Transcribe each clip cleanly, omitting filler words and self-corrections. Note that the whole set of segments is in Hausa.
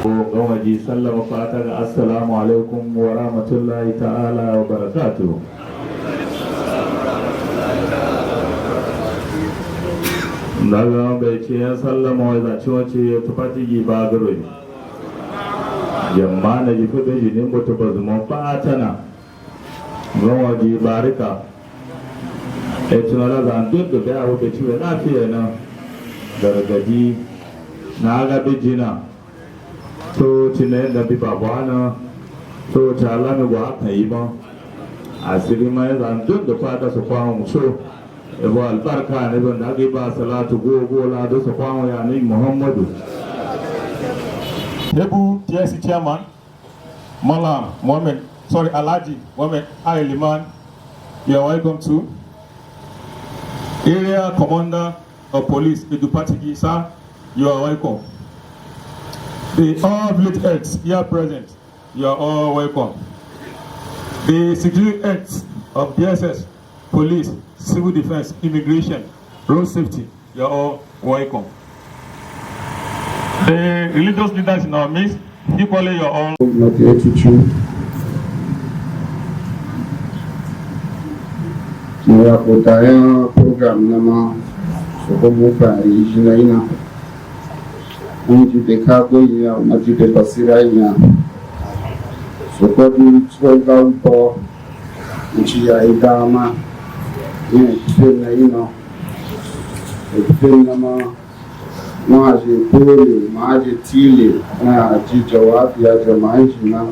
Gamaji sallama fatan assalamu alaikum wa rahmatullahi ta'ala wa barakatuh. Daga bai ce ya sallama wa zaci wace ya tufati gi ba garo yamma na ji fudu jinin mutu ba zuma fatana gamaji barika ya tunala zan duk da bai abu da ciwo lafiya na gargaji na ga bijina to cine da bi babana to ta lami wa aka yi ba asiri mai zan duk da fata su kwamu so ebo albarka ne ban da ba salatu go la do su kwamu ya ni Muhammadu Debu TSC chairman Malam Mohammed Alhaji Mohammed Liman, you are welcome to Area Commander of Police Edupatigi, sir, you are welcome. The all village heads here present, you are all welcome. The security heads of DSS, police, civil defense, immigration, road safety, you are all welcome. The religious leaders in our midst, equally you are all welcome. Mura kotaya program nama soko muka ijina ina unji dekago ina umaji de basira ina soko di tsoga upo unji ya idama ina kifena ina kifena nama maaje pole maaje tile na jijawabi ya jama'i jina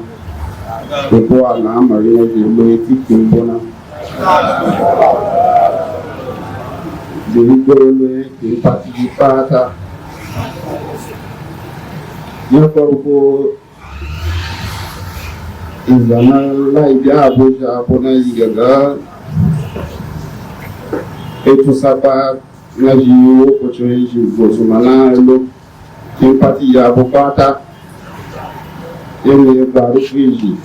soko ana marina jimbo etiki mbona Dirigono di partecipata io corpo izana la idea boja bona igaga etu sapa na jiwo kochoji bozumana lo di parti ya bopata ele baru fiji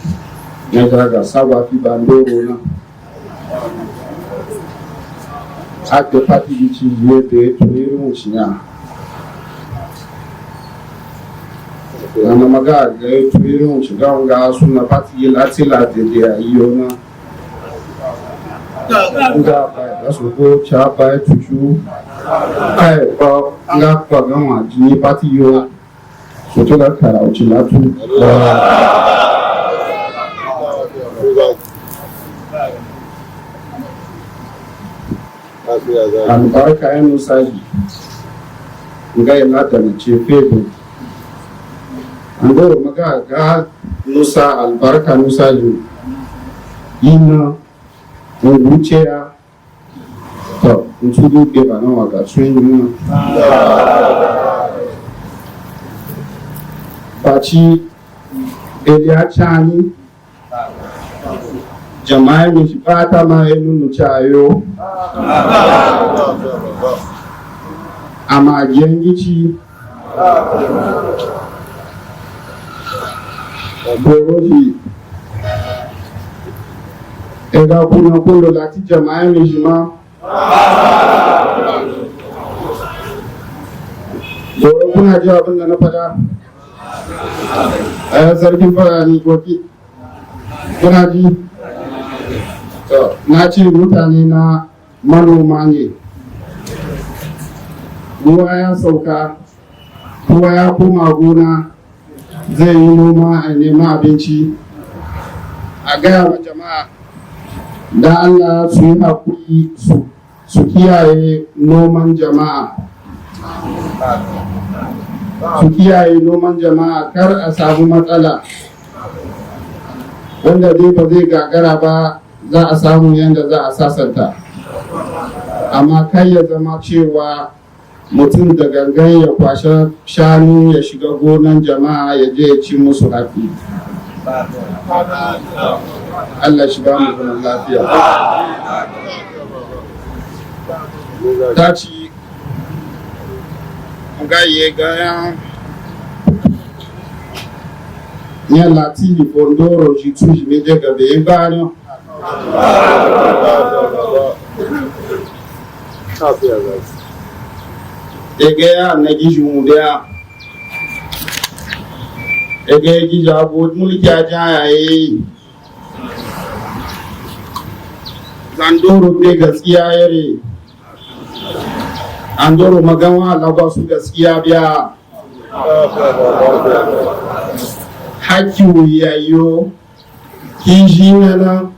na jaga sawa fi bandoro na ake pati di chizwe te tuiru mushinya ana magaga tuiru mushiga nga suna pati yelati la de ayona nga ba so cha ba tuju ai ba nga pa gama ji pati yo so to la kara uchila tu albarka ya nusaji nga yalata na chefedo andoro maga ga nusa albarka nusaji ina nguchea to ntudu be bana waga twingu pachi elia chani jama'a ne shi fata ma ya nuna cayo a magiyan gici borofi ẹ̀dà kuna kúrò láti jama'a ne shi ma boro kuna ji abin da na fada a yan sarkin fara ni koki kuna ji na ce mutane na manoma ne ruwa ya sauka kowa ya koma gona zai yi noma a nema abinci a gaya ma jama'a da Allah su yi haƙuri su kiyaye noman jama'a kar a samu matsala wanda dai ba zai gagara ba za a samu yadda za a sasanta amma kai ya zama cewa mutum da gangan ya kwashe shanu ya shiga gonan jama'a ya je ya ci musu haƙi. Allah shi ba mu zaman lafiya. Ta ci gaye gaya ya latini fondoro shi tu shi meje gabe yin gano ege ya na giji mu da daga yaki jabo mulki a jayaye zandoro bai gaskiya yare an doro magawa lagwa su gaskiya biya haki wuyayyo kinji nana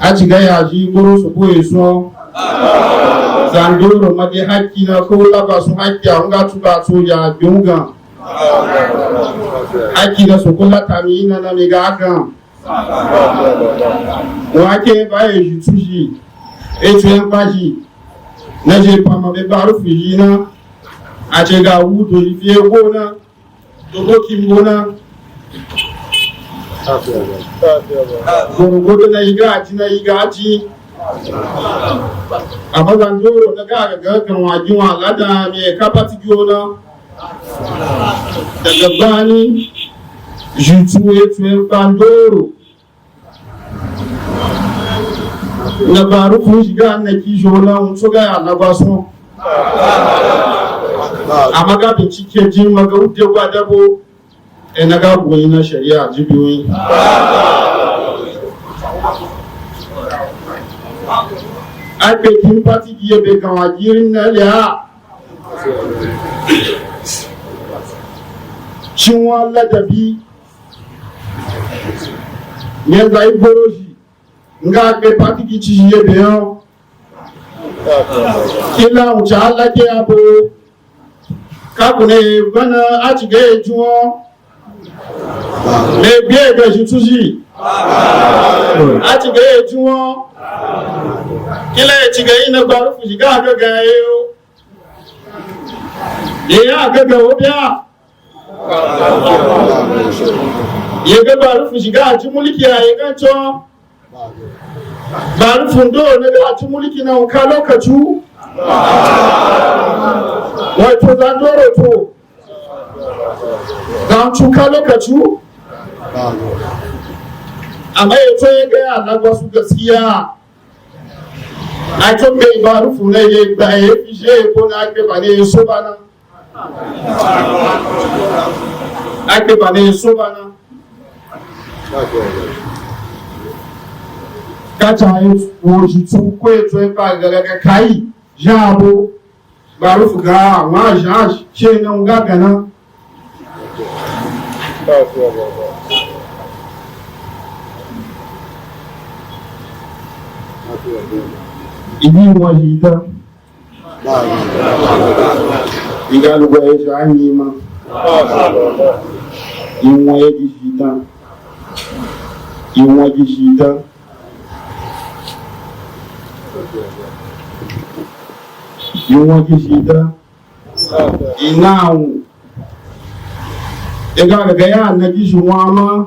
a ciga yaji guru su koye so zandoro madi haki na ko lagwa su haki a nga tuba soja dunga haki na su kula tami nana mi gaga wake baye jituji etu yan baji na je fama be baru fujina a ce ga wuto fiye gona dogo kimbona gwargwado na igaci a bazan doro na gagagan wajen walada mai kapati gona daga bani jituwe tuyen bandoro na baru kun shiga na kishi wani so ga na ba so amma ga bincike jin maga wuce gwa dabo na ga goyi na shari'a jibiyoyi ake kin pati giye be kan wajirin na liya shin wa ladabi ne zai boroji nga ke pati ki ci ye be yo kila u cha la ke abo ka ku ne bana a ci ge juo le bie be ji tuji a ci ge juo kila e ci ge ina gbaru fu ji ga ga yo ye ya ga o bia ye ga gbaru fu ji ga ji mulki ya ye ga cho ba fundo ne da ci mulki na ka lokaci wato zandoro to dan cuka lokaci amma yato ya ga Allah wasu gaskiya a kan bai ba rufu ne ya ba ya fishe ko na ake ba ne so bana ake ba ne so bana kacha woji tu kwetu epa gaga kai jabo barufu ga wa jaji che na ngaga na ibi wajida igalu gwa ejo anyima inwa yegishita inwa gishita ìwọ̀n gíṣìdá iná àwọn ẹgbẹ́ àgàgà yà nẹ́gíṣì wọn a máa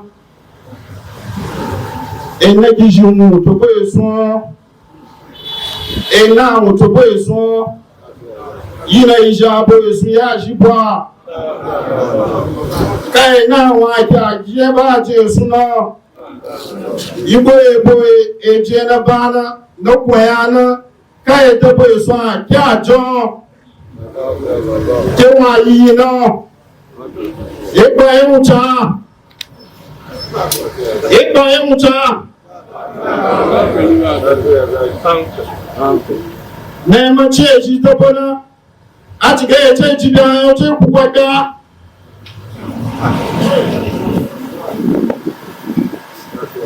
ẹnẹ́gíṣì wọn tó bó èsùn ẹ̀nà àwọn tó bó èsùn yína iṣẹ́ abó èsùn yà ṣíbọ̀ káyẹ̀ náà wọn àti àjíyẹ́ bá àti èsùn náà igbó èbó èjì ẹnà bá náà yana káyẹ̀ tó bó èsùn àkí àjọ tí wọ́n yìí náà ìgbà ẹ̀mùta neman ce shi ta bana a cikin ya ce ji da ya ce kuwa da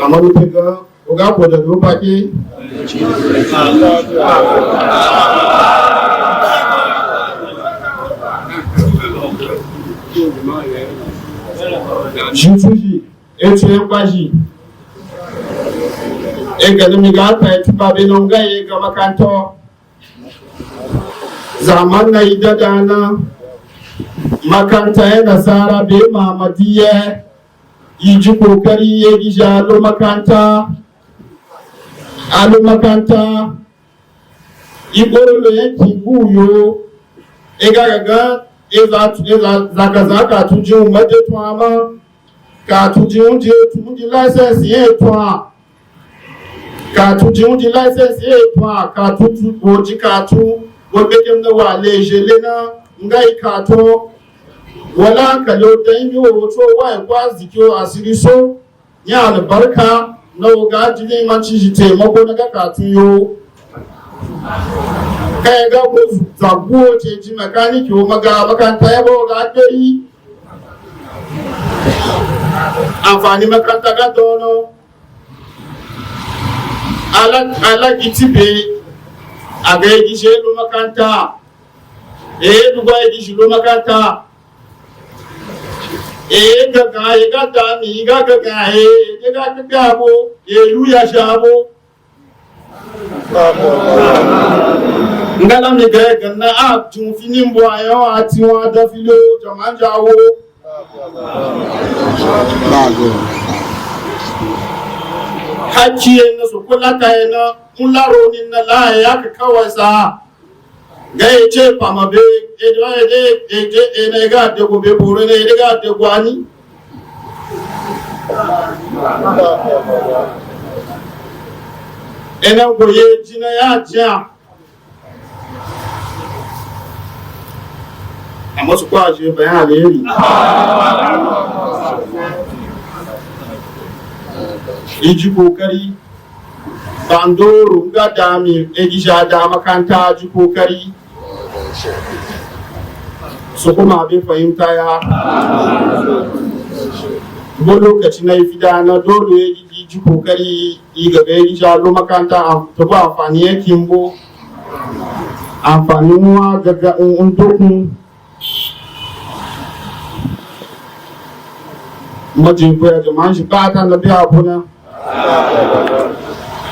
a marufin ga oga ko da doba ke shi fushi etu ya kwashi egalimi ga aka yi tuba benin gaye ga makanto zaman na yi dadana makanta ya nasara be mamadiya yi ji kokari ya giji alo makanta igoro yanki guyo igagaga zaka tuji umade tuama ka tuji unji license ye tuama ka tuji unji license ye tuama ka tuji oji ka tu wobeke mna wale jelena ngai kato wala ka yau ta yi wa wato wa ya kwazi kiyo asiri so ya albarka na wuga jini manci shi taimako na kakatun yo kai ga ko zaguwo ce ji makaniki o maga makanta ya bawa ga ake yi amfani makanta ga dono ala gitibe a ga yi gishe lo makanta duba yi gishi lo makanta gaga ya ga dami ga gaga ya ga gaga bo lu ya shabo ngala mi ga ganna a tun finin bo ayo ati wa da filo jaman jawo hakki na su kula ta yana mularo ni na la ya ka kawai sa ga ce pamabe ene ga de go be buru ne ga de gwani ene goye jina ya ja amma su kwa je bayan alheri iji kokari bandoro ga dami egisha da makanta ji kokari su kuma abin fahimta ya ko lokaci na fida na dole ya ji kokari yi gaba ya gisha lo makanta ta ba amfani yakin bo amfani muwa gaga dokun majin koya jama'an shi ba ta na biya abuna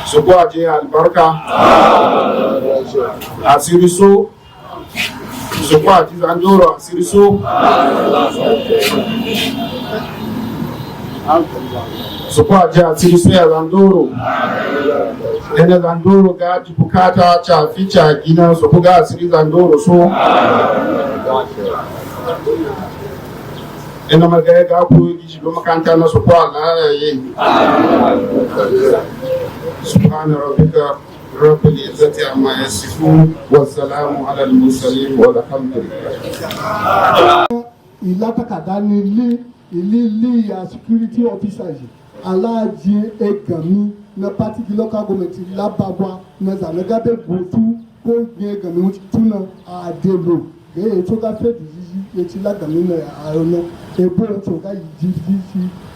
su kuwa je albarka asiri so su kuwa ji zandoro asiri so su kuwa je asiri so ya zandoro yana zandoro ga ji bukata cafi cagina su kuga asiri zandoro so ina magaya ga ku gishi do makanta na su kwa la yi subhana rabbika rabbil izzati amma yasifun wa salamun ala al mursalin walhamdulillah ila takada ni li ya security officers alaji egami na party local government labagwa na zanaga be gotu ko egami tuna adelo e to ga fe yeti lagami na ayono ebo to ga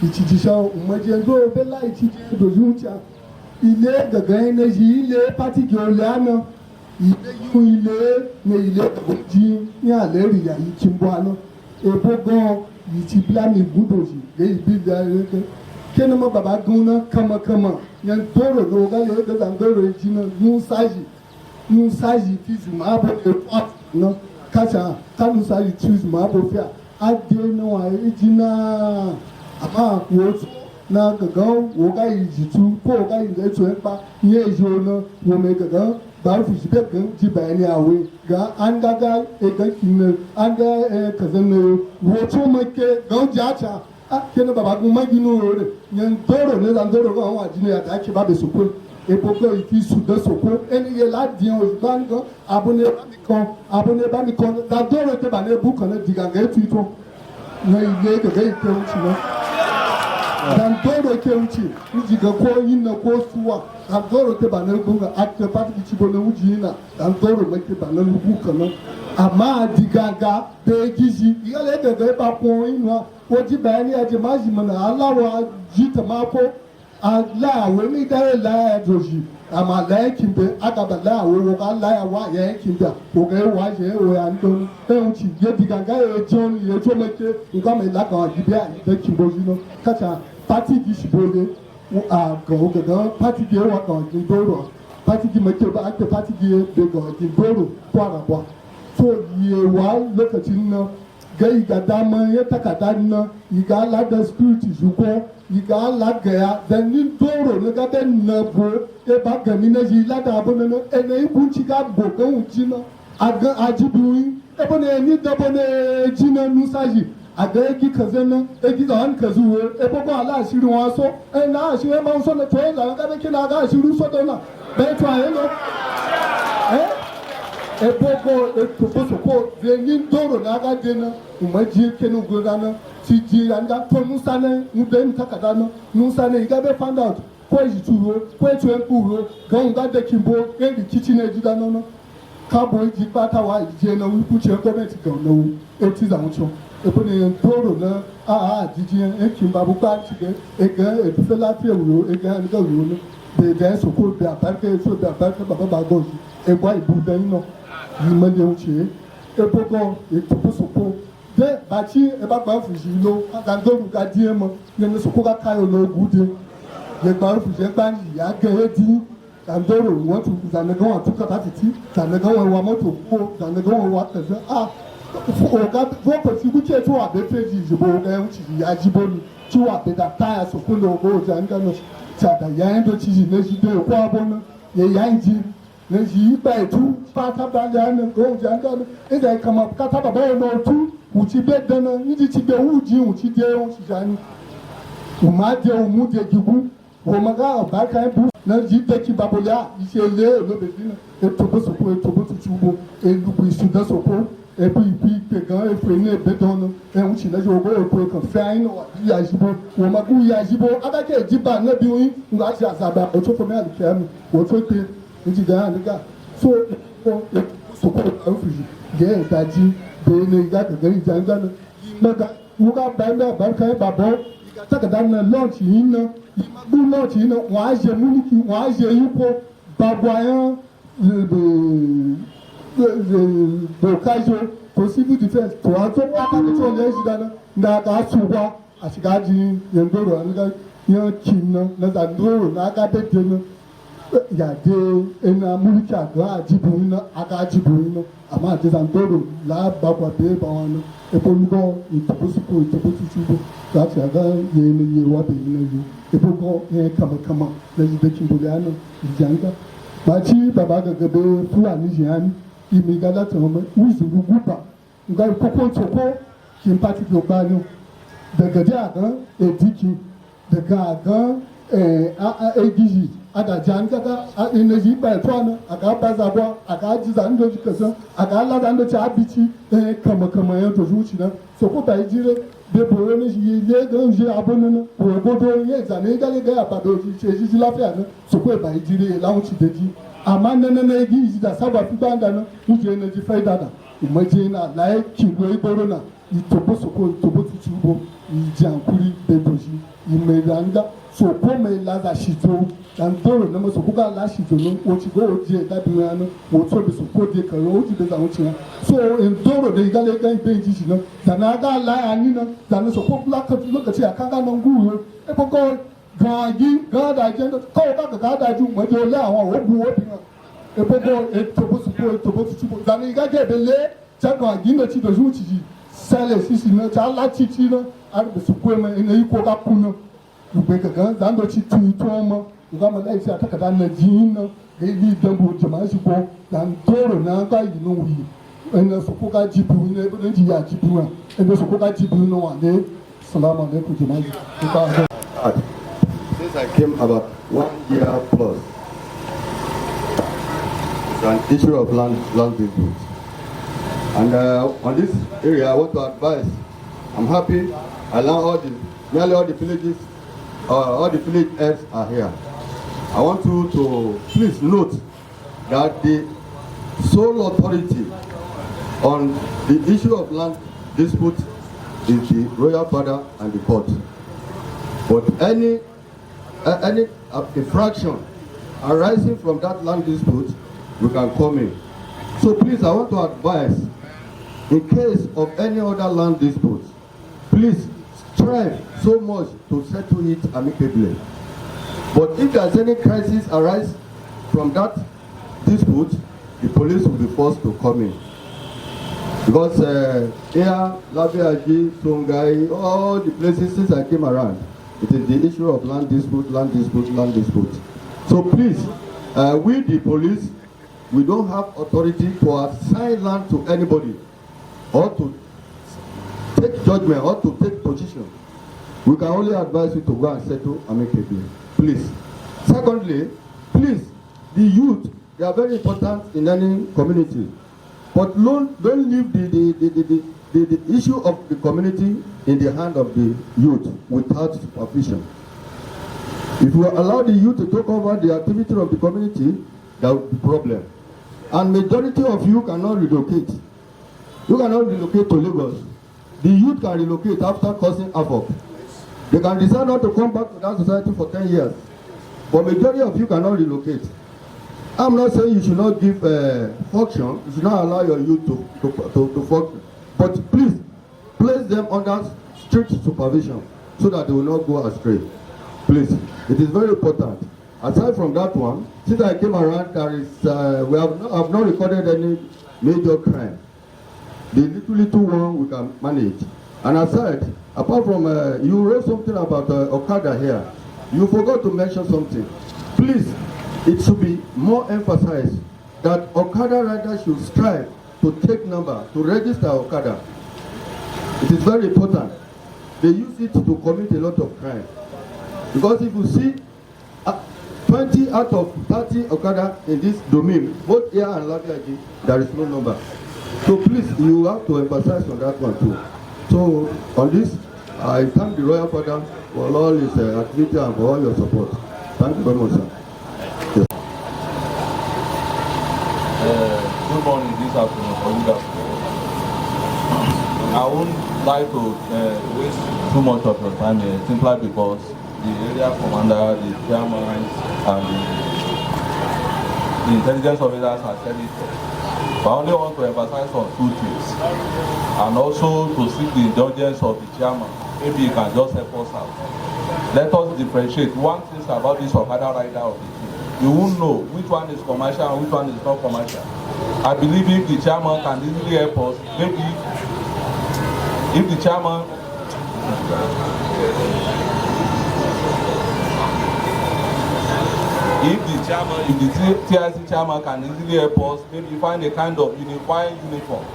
ìtìjìṣà òmọdéńdó bẹ́lá ìtìjì dòjúǹtà ilé gàgán ẹnẹ́jì ilé pátìkì olè àná ilé yún ilé ní ilé òjì ní àlẹ́ ìrìyà yìí kí n bọ́ àná ebo gan ìtì bílámì gúdòjì lẹ́yìn bí ìgbà ẹ̀rẹ́kẹ́ kí ni mo bàbá gún ná kànmọ́kànmọ́ yẹn dóró ló wọ́n lè gbé dàgbéró ìjì náà nù sáyì fíìsì máa bọ̀ ẹ̀ pọ̀ náà kàṣà kánú sáyì fíìsì máa bọ̀ fíà ade na wa ejina ama wotu na gagan wo ga yijitu ko ga yin etu enpa ni ejo na wo me gagan ba fu ji be gan ji ba ni awe ga angaga e ga kin anga kazan ne wotu make ga jacha kene baba gun magi no re nyen doro ne dan doro ga wa jinu ya ta ki ba be sokol e popo ifi su de sokol eni ye la dian o bango abone ba mi kon da doro te ba ne bu kan diga ga tu to na ile ga ga ke wuci na dan doro ke wuci ji ga ko yin na ko suwa dan doro te ba ne bu ga akte party ci bo ne wuci na dan doro me te ba ne bu kan ama diga ga be gizi ile ga ga ba ko yin wa o ji ba ni aje ma ji mana alawa ji ta ma ko aláàwọ̀ ní dáre láyà dòjì àmà láyà kìmbẹ àgàbà láàwọ̀ wọ́n ká láyà wá yẹ kìmbẹ òkè wá yẹ wọ́n yà ń dọ́nu ẹ̀hún ti yé di gàgà yẹ jẹun yẹ tó mẹ́kẹ́ nǹkan mẹ́ lákàn àgbẹ̀ àyíké kìmbọ yìí nọ kàtà pátì kì í ṣìbọlẹ̀ àgàn gàgàn pátì kì í wà kàn kì í dọ́rọ̀ pátì kì í mẹ́kẹ́ bá àgbẹ̀ pátì kì í bẹ̀ kàn kì í dọ́rọ̀ kó àràbọ̀ tó yẹ wá lókàtí náà gẹ́ ìgàdá mọ́ yẹ takàdá náà ìgà aládà spirit zùkọ́ ìgà alágẹ̀yà dẹ̀ni dòrò nígbà bẹ́ẹ̀ nà bò ẹ bá gẹ̀mí náà yìí ládàá bọ́ nínú ẹnẹ ibú tí ká bò kẹ́hùn jiná àgẹ́ àjibìrin ẹ bọ́ ní ẹni dẹ́bọ́ ní jiná nusáyì àgẹ́ egi kẹsẹ́ náà egi kàn kẹsù wẹ̀ ẹ bọ́ bọ́ aláṣírí wọn sọ ẹ náà àṣírí ẹ máa ń sọ ní tó ẹ làwọn kábẹ́ kí ni àgẹ́ àṣírí sọ́dọ̀ náà bẹ́ẹ̀ tó àyè lọ ẹ eboko etobosoko venin doro naga dena umaji kenu godana tiji anga to nusane mudem takadana nusane igabe found out ko yituro ko etuempuro ganga de kimbo eri kitchen ejidana no kabo ji pata wa je na wi puche government gan no eti za mucho epo ni doro na jiji ekimba bu pa tige ega etufela fi ewo ega nga wo no de soko be abarke so be abarke baba bagoji egwa ibu dan no yimale uche epoko etoposoko de bachi ebagba fuji lo agandoru ga die mo ne soko ga kayo lo gude ye gba fuji gba ya gedi agandoru won tu zanaga won tu kata titi zanaga won wa moto ko zanaga won wa tese oga voko ti guche to abe peji jibo ga uchi ya jibo ni ti wa be da tire soko lo go zanga no chada ya ndo ti ne ji de ko abona ye ya nji ne ji ba etu pata banja ne go janga no ida kama kata baba no tu uchi be dana nji ti be uji uchi de uchi jani uma de umu de gigu wo maga ba kan bu na ji de ki baboya ise le lo be dina etobo tutubo elugu isu da soko epi pegan efene bedono uchi na jo go ko kan fain o ya jibo wo magu ya jibo adake jiba na bi yin nga ti azaba o to ko me alikemi wo to pe nti da niga so ko afuji ge daji be ne ga ga ri janga na maga muga ba na ba kan babo ta ga dan na launch yin na bu launch yin na wa je muniki wa je yuko babwayan the casual to civil defense to also aka da to le shi dana da ga suwa a shiga ji yandoro an ga yankin nan na zandoro na ga bete nan ya de ina mulki ga ajibu na aga ajibu na amma de zandoro la bagwa be ba wana e ko ngo itobusuko itobusuko ga ta ga ye ne ye wa be na yo e ko ko e kama na ji da kin bulana janga ba ci baba ga gabe fulani jihani imigala to mo uzuru gupa nga koko toko kin pati do banu daga jaga ediki daga ga egiji ada janga energy ba tona aga bazabo aga jizando jikasa aga la dando cha bici kama ya to zuci na so ko ba jire de boro ne yi le ga je abonana ko godo ye zane ga abado ji ji lafiya na so ko ba jire lawun ci deji amma na yi da saba fi banda na muje na ji faida da umaje na lai kingo iboro na itobo soko itobo tutubo ijankuri bedoji imeranga so ko me laza shito dan doro na maso kuga la shito no ochi go oje da bi na no wo to bi so ko de kan o ti be za ochi na so in doro de igale kan be ji shi no da na ga la ani na da na so ko la ka lokaci aka ga nan guru e ko gagi gada jendo ko ka gada ju mo jo le àwọn ogun obi na e bogo etobo supo zani ga je bele cha gagi no ti do ju ti sele sisi no cha la ti no ar be supo me ina yi ko ka kuno ugbe gaga zando ti tu to mo nga ma lai sa ta ka dan na jin no e li dambo jama shi ko dan toro na ga yi no wi ina so ko ga jibu ne be ji ya jibu na ina so ko ga jibu no wa ne assalamu alaikum jama'a Since I came about 1 year plus, it's an issue of land dispute. And on this area, I want to advise. I'm happy. I learned nearly all the villages, all the village heads are here. I want you to please note that the sole authority on the issue of land dispute is the royal father and the court. But any infraction arising from that land dispute, we can come in. So please, I want to advise, in case of any other land dispute, please strive so much to settle it amicably. But if there's any crisis arise from that dispute, the police will be forced to come in. Because here, Labiaji, Songai, all the places since I came around, it is the issue of land dispute. So please, we the police, we don't have authority to assign land to anybody or to take judgment or to take position. We can only advise you to go and settle amicably, please. Secondly, please, the youth, they are very important in any community. But don't leave the issue of the community in the hand of the youth without supervision. If you allow the youth to take over the activity of the community, there will be problem. And majority of you cannot relocate. You cannot relocate to Lagos. The youth can relocate after causing havoc. They can decide not to come back to that society for 10 years. But majority of you cannot relocate. I'm not saying you should not give function. You should not allow your youth to function. But please, place them under strict supervision so that they will not go astray. Please, it is very important. Aside from that one, since I came around, there is we have not recorded any major crime. The little one we can manage. And aside, apart from you wrote something about Okada here, you forgot to mention something. Please, it should be more emphasized that Okada riders should strive to take number, to register Okada. It is very important. They use it to commit a lot of crime. Because if you see 20 out of 30 Okada in this domain, both here and Labiaji, there is no number. So please, you have to emphasize on that one too. So on this, I thank the Royal Father for all his activity and for all your support. Thank you very much, sir. Yes. Good morning, this afternoon for you guys. I wouldn't like to waste too much of your time here, simply because the area commander, the chairman, and the intelligence officers have said it. But I only want to emphasize on two things, and also to seek the indulgence of the chairman. Maybe he can just help us out. Let us differentiate one thing about this Okada rider of the team. You won't know which one is commercial and which one is not commercial. I believe if the chairman can easily help us, maybe if the chairman if the TIC chairman can easily help us, maybe find a kind of unifying uniform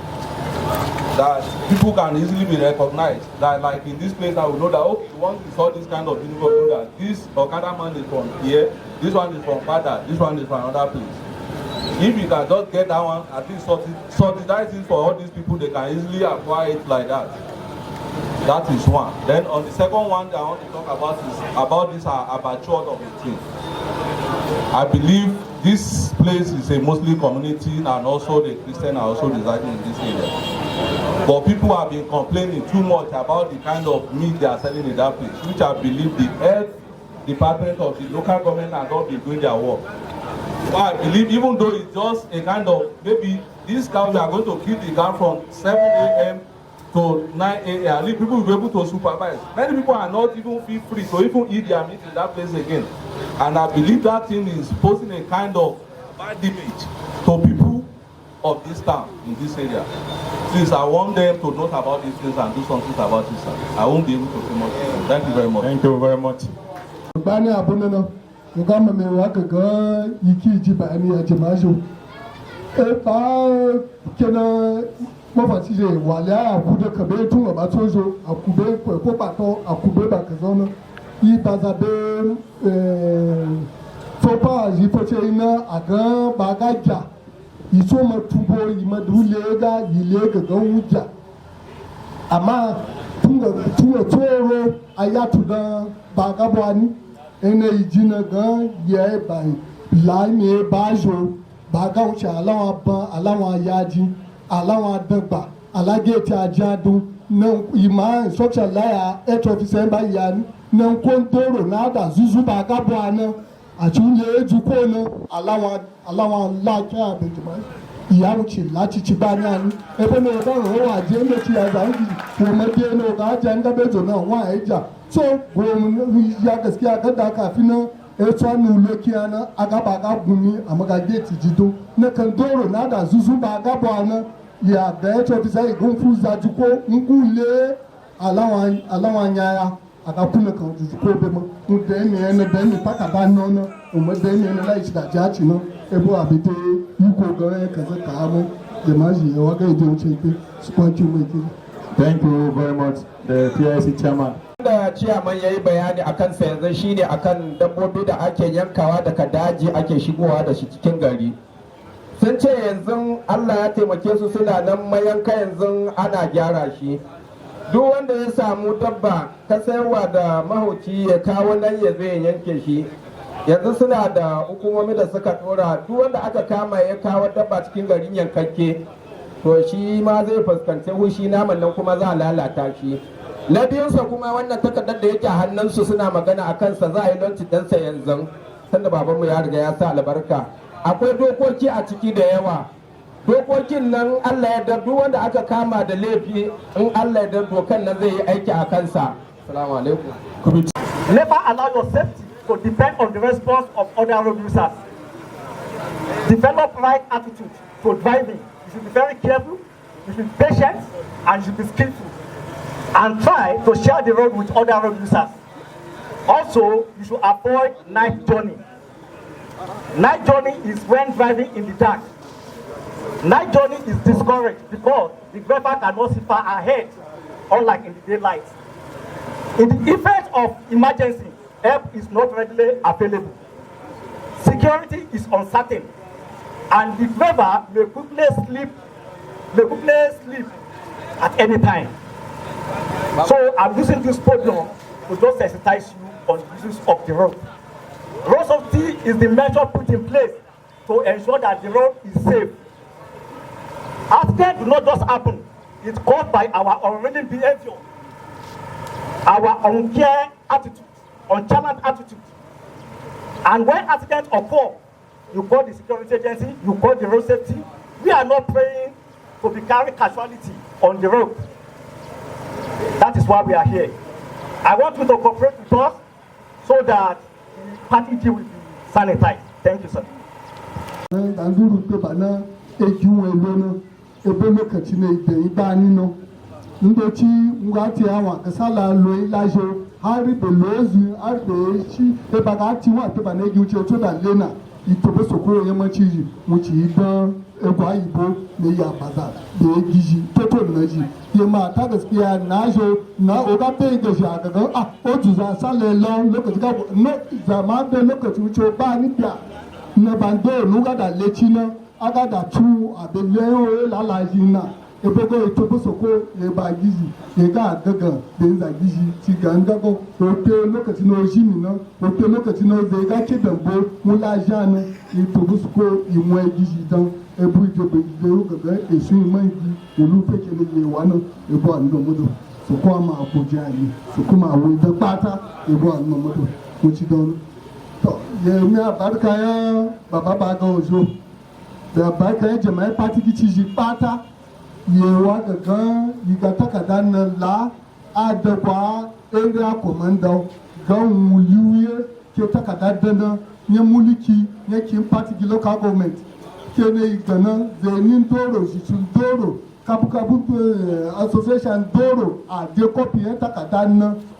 that people can easily be recognized. That like in this place now we know that okay, once we saw this kind of uniform, we know that this Okada man is from here, this one is from Pada, this one is from another place. If you can just get that one, at least subsidize it for all these people, they can easily acquire it like that. That is one. Then on the second one that I want to talk about is about this abattoir of the team. I believe this place is a Muslim community and also the Christian are also residing in this area. But people have been complaining too much about the kind of meat they are selling in that place, which I believe the health department of the local government are not been doing their work. But I believe even though it's just a kind of, maybe these cows are going to keep the cow from 7 a.m. to 9 a.m. At least people will be able to supervise. Many people are not even feel free to even eat their meat in that place again. And I believe that thing is posing a kind of bad image to people of this town, in this area. Please, I want them to note about these things and do something about this. I won't be able to say much. Thank you very much. Thank you very much. Bani abunana, ngama me waka ga yiki ji bani ya jamajo. Ba kena mafaci je wala akude kabe tun ba tozo akube ko pato akube ba kazono i bazabe fopa ji poche ina aga bagaja iso matubo imadule ga yile ga wuja amma tunga toro ayatu da bagabwani ene ijina ga ye bai lai me bajo bagaucha alawa yaji alawa dagba alageti ajadu na ima social laya health officer ba yani na kontoro na da zuzu bagabwana achule ejuko na alawa lakia abejuma ìyàwó tí láti ti bá ní àní ẹgbẹ́ mi ọ̀dọ́ ọ̀rọ̀ wà jẹ́ ẹgbẹ́ tí àgbà ń di kòmọ́dé ní ọ̀gá ajá ń gábẹ́jọ náà wọ́n àìjà so ya gaskiya gada kafin nan ya tsanu lokiya na agaba gumi a magage ti jido na kan doro na da zuzu ba gaba na ya da ya ce sai gun fu za ji ko ngule alawan yaya aga kuna kan zuzu ko be mu da ne na da ni paka ba no no mu da ne na lai da jaci no ebo abite yuko gare kaza ka mu jama'i ya waga je wuce ke su kwanci mai ke. Thank you very much, the TIC chairman. Da ciyaman ya yi bayani a kansa yanzu shine akan dabbobi da ake yankawa daga daji ake shigowa da shi cikin gari. sun ce yanzu Allah ya taimake su suna nan mayanka yanzu ana gyara shi. Duk wanda ya samu dabba ka sayarwa da mahauci ya kawo nan ya zai yanke shi. Yanzu suna da hukumomi da suka dora duk wanda aka kama ya kawo dabba cikin garin yankakke to shi ma zai fuskanci hushi naman nan kuma za a lalata shi. Na biyunsa kuma wannan takardar da yake hannunsu suna magana a kansa za a yi lonci ɗansa yanzu sanda babanmu ya riga ya sa albarka. Akwai dokoki a ciki da yawa. Dokokin nan Allah ya dar duk wanda aka kama da laifi in Allah ya dar dokan nan zai yi aiki a kansa. Assalamu alaikum. Never allow your safety to depend on the response of other road users. Develop right attitude to driving. You should be very careful, you should be patient, and you should be skillful. And try to share the road with other road users. Also, you should avoid night journey. Night journey is when driving in the dark. Night journey is discouraged because the driver cannot see far ahead, unlike in the daylight. In the event of emergency, help is not readily available. Security is uncertain, and the driver may quickly sleep at any time. So I'm using this podium to just sensitize you on the use of the road. Road safety is the measure put in place to ensure that the road is safe. Accidents do not just happen. It's caused by our unwilling behavior, our uncare attitude, unchalant attitude. And when accidents occur, you call the security agency, you call the road safety. We are not praying to be carrying casualty on the road. That is why we are here. I want you to cooperate with us so that the party will be sanitized. Thank you, sir. ebe lokaci ne da ibani no ndoci ngati awa kasala lo ilajo hari belozu arbe shi e bagati wa te banegi uche to da lena itobe sokoro yemachi muchi idan egwa ibo ne ya baza da egiji toto naji yema ta gaskiya najo na oga pe da shi aka ga oju za sale lo lokaci ga no zama da lokaci uche ba ni bia na bando nuga da lechi na aga da tu abele lalaji na ebego etobo soko ye ba gizi ye ga gaga den za gizi ti ganga go ote lokaci no jimi na ote lokaci no ze ga ke dambo mula jana etobo soko imwe gizi dan ebu itobe gizo gaga esu imangi olu peke le ye wana ebo ando modo soko ama akoja ni soko ma wo da pata ebo ando modo mo ti don to ye mi abarka ya baba ba ga ojo da barka ya jama'a party kici ji pata yewa gaga yiga takada na la adagwa area commander gan wuyuye ke takada dana nye muliki nye kin party ki local government ke ne igana zenin doro jitun doro kabukabu association doro a de copy ya takada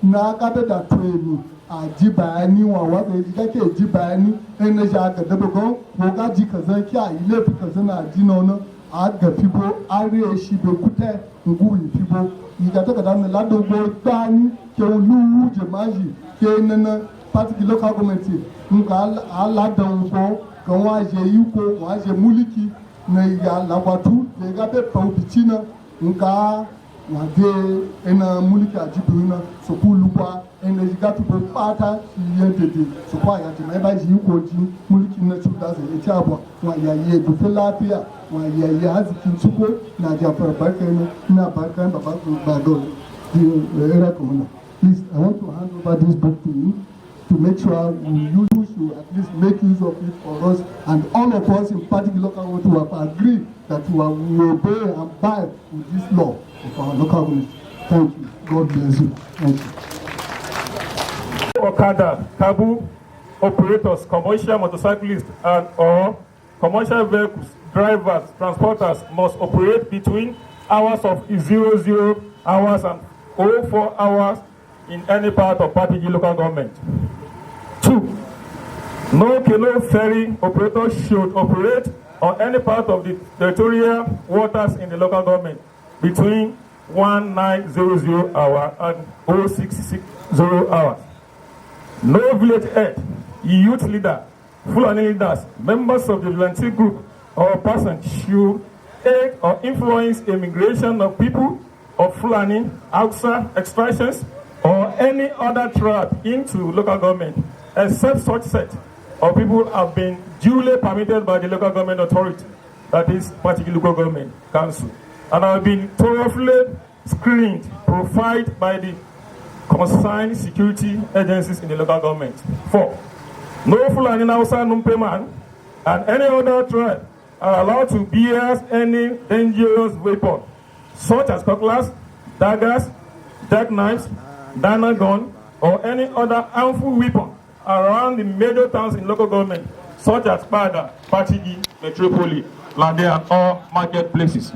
na gabe da tueni a ji bayani wa wanda ya ke ji bayani ɗan na sha ga daba ko ga ji kaza ki a ile fi kaza na ji nono a ga fibo ariya shi be kute ngu yi fibo yi ga taka dan la do go tani ke lu jamaji ke nana party local government nka ala dan go kan wa je yi ko wa je muliki na ya la watu le ga be pa ubichina nka wa de ena muliki ajibuna so kulukwa energy to pata yentete so kwa ya jima ba ji ko ji mulki na chuda se ya chabo wa ya ye du lafiya wa ya ya hazikin suko na jafar barka ne ina barka baba ba do era komuna. Please, I want to hand over this book to you to make sure you should at least make use of it for us, and all of us in particular want to have agreed that we will obey and abide with this law of our local government. Thank you. God bless you. Thank you. Okada, Kabu, operators, commercial motorcyclists, and or commercial vehicles, drivers, transporters must operate between hours of 00 hours and 04 hours in any part of Patigi local government. 2. No canoe ferry operator should operate on any part of the territorial waters in the local government between 1900 hour and 0660 hours. No village head, youth leader, Fulani leaders, members of the volunteer group, or person should aid or influence immigration of people of Fulani, Hausa extractions, or any other tribe into local government, except such set of people have been duly permitted by the local government authority, that is, particular local government council, and have been thoroughly screened, provided by the concerned security agencies in the local government. 4. No Fulani, Hausa, Numpe man, and any other tribe are allowed to bear any dangerous weapon, such as cutlass, daggers, jackknives, dana gun, or any other harmful weapon around the major towns in local government, such as Pada, Patigi, Metropoli, Lande, and all marketplaces.